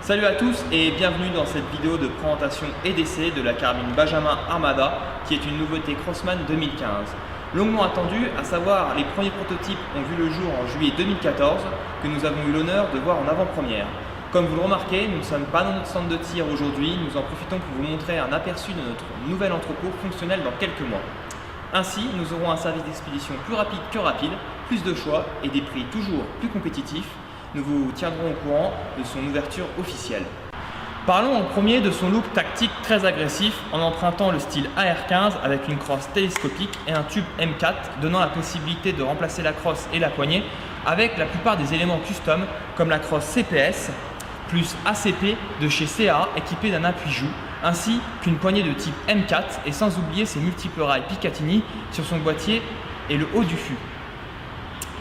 Salut à tous et bienvenue dans cette vidéo de présentation et d'essai de la carabine Benjamin Armada qui est une nouveauté Crosman 2015. Longuement attendue, à savoir les premiers prototypes ont vu le jour en juillet 2014 que nous avons eu l'honneur de voir en avant-première. Comme vous le remarquez, nous ne sommes pas dans notre centre de tir aujourd'hui, nous en profitons pour vous montrer un aperçu de notre nouvel entrepôt fonctionnel dans quelques mois. Ainsi, nous aurons un service d'expédition plus rapide que rapide, plus de choix et des prix toujours plus compétitifs. Nous vous tiendrons au courant de son ouverture officielle. Parlons en premier de son look tactique très agressif en empruntant le style AR-15 avec une crosse télescopique et un tube M4 donnant la possibilité de remplacer la crosse et la poignée avec la plupart des éléments custom comme la crosse CPS plus ACP de chez CA équipée d'un appui-joue ainsi qu'une poignée de type M4 et sans oublier ses multiples rails Picatinny sur son boîtier et le haut du fût.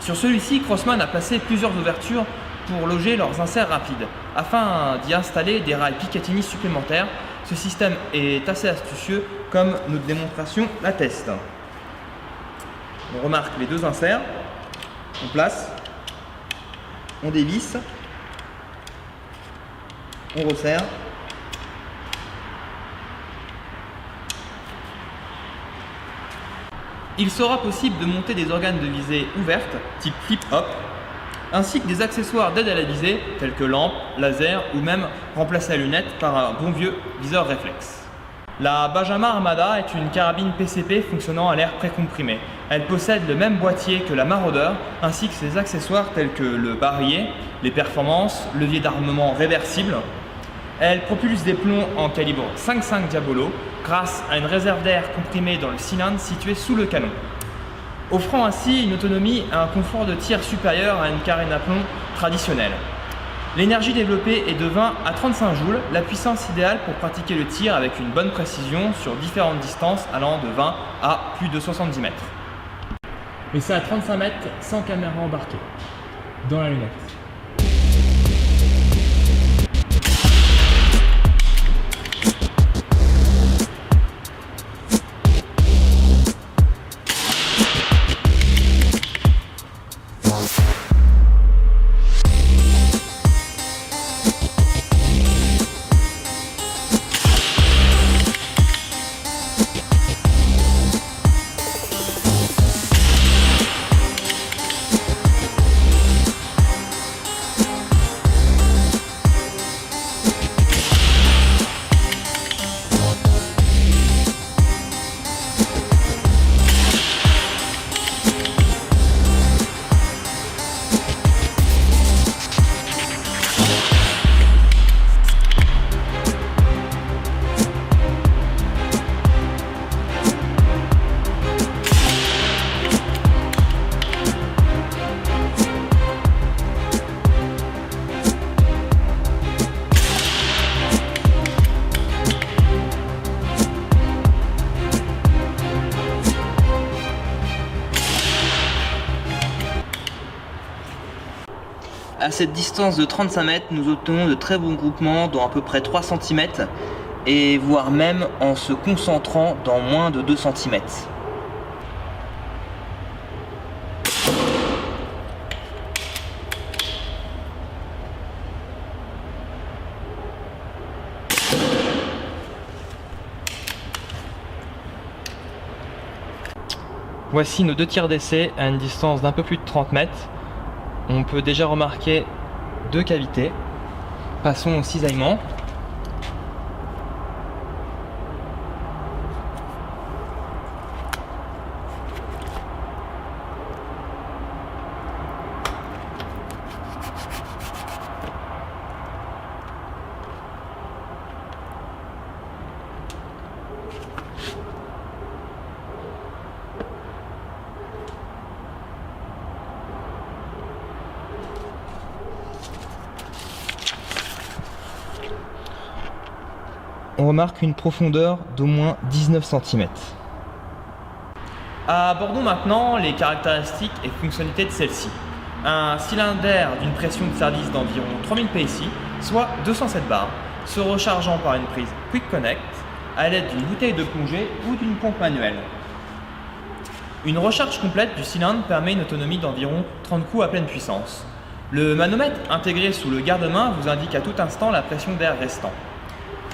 Sur celui-ci, Crosman a placé plusieurs ouvertures pour loger leurs inserts rapides, afin d'y installer des rails Picatinny supplémentaires. Ce système est assez astucieux, comme notre démonstration l'atteste. On remarque les deux inserts, on place, on dévisse, on resserre. Il sera possible de monter des organes de visée ouvertes, type flip-hop, ainsi que des accessoires d'aide à la visée, tels que lampes, laser ou même remplacer la lunette par un bon vieux viseur réflexe. La Benjamin Armada est une carabine PCP fonctionnant à l'air précomprimé. Elle possède le même boîtier que la Marauder, ainsi que ses accessoires tels que le barillet, les performances, levier d'armement réversible. Elle propulse des plombs en calibre 5.5 Diabolo grâce à une réserve d'air comprimée dans le cylindre situé sous le canon, offrant ainsi une autonomie et un confort de tir supérieur à une carabine à plomb traditionnelle. L'énergie développée est de 20 à 35 joules, la puissance idéale pour pratiquer le tir avec une bonne précision sur différentes distances allant de 20 à plus de 70 mètres. Et c'est à 35 mètres sans caméra embarquée, dans la lunette. À cette distance de 35 mètres, nous obtenons de très bons groupements dans à peu près 3 cm et voire même en se concentrant dans moins de 2 cm. Voici nos deux tirs d'essai à une distance d'un peu plus de 30 mètres. On peut déjà remarquer deux cavités. Passons au cisaillement. On remarque une profondeur d'au moins 19 cm. Abordons maintenant les caractéristiques et fonctionnalités de celle-ci. Un cylindre d'air d'une pression de service d'environ 3000 PSI, soit 207 bars, se rechargeant par une prise Quick Connect à l'aide d'une bouteille de plongée ou d'une pompe manuelle. Une recharge complète du cylindre permet une autonomie d'environ 30 coups à pleine puissance. Le manomètre intégré sous le garde-main vous indique à tout instant la pression d'air restant.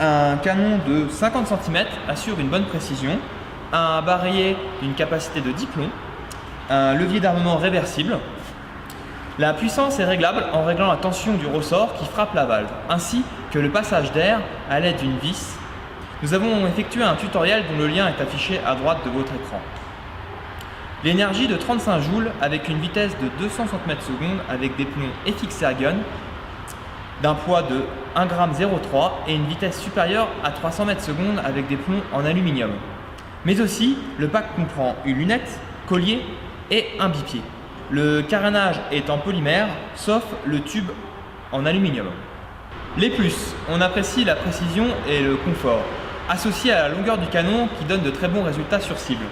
Un canon de 50 cm assure une bonne précision, un barillet d'une capacité de 10 plombs, un levier d'armement réversible. La puissance est réglable en réglant la tension du ressort qui frappe la valve, ainsi que le passage d'air à l'aide d'une vis. Nous avons effectué un tutoriel dont le lien est affiché à droite de votre écran. L'énergie de 35 joules avec une vitesse de 200 cm/s avec des plombs FX Ergun d'un poids de 1,03 g et une vitesse supérieure à 300 m/s avec des plombs en aluminium. Mais aussi, le pack comprend une lunette, collier et un bipied. Le carénage est en polymère, sauf le tube en aluminium. Les plus, on apprécie la précision et le confort, associé à la longueur du canon qui donne de très bons résultats sur cible.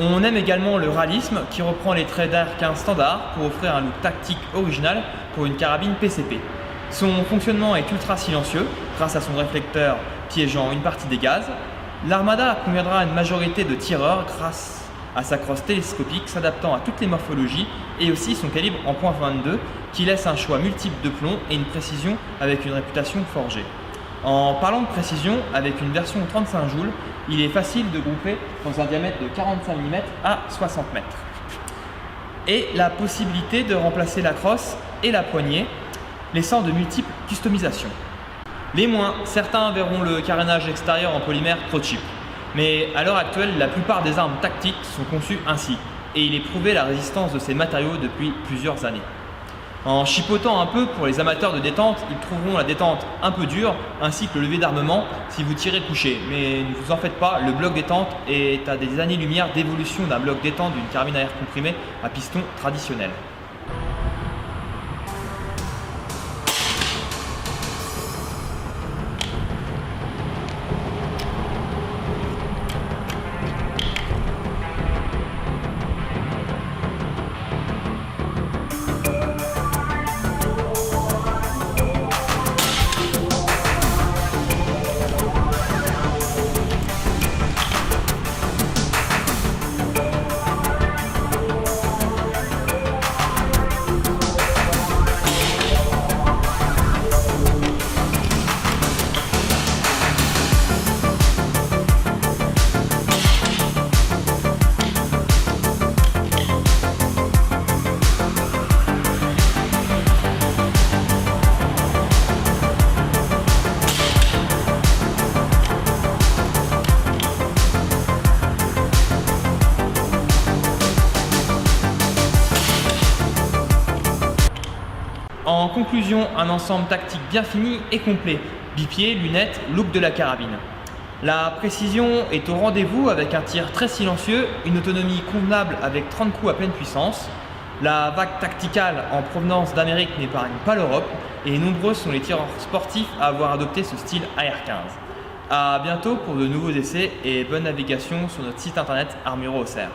On aime également le réalisme qui reprend les traits d'Air-15 standard pour offrir un look tactique original pour une carabine PCP. Son fonctionnement est ultra silencieux grâce à son réflecteur piégeant une partie des gaz. L'Armada conviendra à une majorité de tireurs grâce à sa crosse télescopique s'adaptant à toutes les morphologies et aussi son calibre en .22 qui laisse un choix multiple de plomb et une précision avec une réputation forgée. En parlant de précision, avec une version 35 joules, il est facile de grouper dans un diamètre de 45 mm à 60 m. Et la possibilité de remplacer la crosse et la poignée, laissant de multiples customisations. Les moins, certains verront le carénage extérieur en polymère trop cheap. Mais à l'heure actuelle, la plupart des armes tactiques sont conçues ainsi, et il est prouvé la résistance de ces matériaux depuis plusieurs années. En chipotant un peu pour les amateurs de détente, ils trouveront la détente un peu dure, ainsi que le levier d'armement si vous tirez couché. Mais ne vous en faites pas, le bloc détente est à des années-lumière d'évolution d'un bloc détente d'une carabine à air comprimé à piston traditionnel. En conclusion, un ensemble tactique bien fini et complet, bipied, lunettes, look de la carabine. La précision est au rendez-vous avec un tir très silencieux, une autonomie convenable avec 30 coups à pleine puissance. La vague tacticale en provenance d'Amérique n'épargne pas l'Europe et nombreux sont les tireurs sportifs à avoir adopté ce style AR-15. A bientôt pour de nouveaux essais et bonne navigation sur notre site internet Armuro Auxerre.